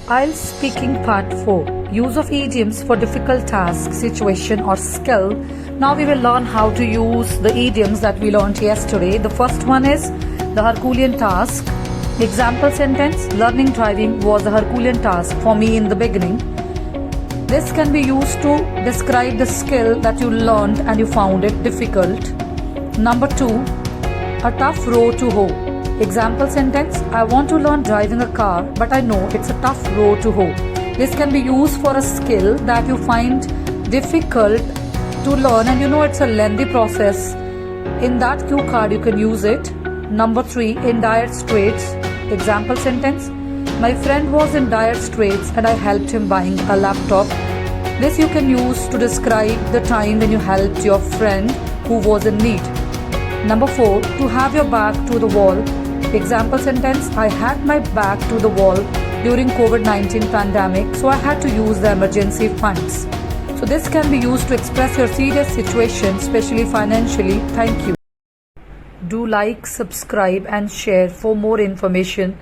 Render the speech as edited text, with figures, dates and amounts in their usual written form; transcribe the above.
IELTS Speaking Part 4. Use of idioms for difficult task, situation or skill. Now we will learn how to use the idioms that we learned yesterday. The first one is the Herculean task. Example sentence: learning driving was a Herculean task for me in the beginning. This can be used to describe the skill that you learned and you found it difficult. Number 2, a tough row to hoe. Example sentence: I want to learn driving a car, but I know it's a tough row to hoe. This can be used for a skill that you find difficult to learn and you know it's a lengthy process. In that cue card, you can use it. Number 3, in dire straits. Example sentence: my friend was in dire straits and I helped him buying a laptop. This you can use to describe the time when you helped your friend who was in need. Number 4, to have your back to the wall. Example sentence: I had my back to the wall during COVID-19 pandemic, so I had to use the emergency funds. So this can be used to express your serious situation, especially financially. Thank you. Do like, subscribe and share for more information.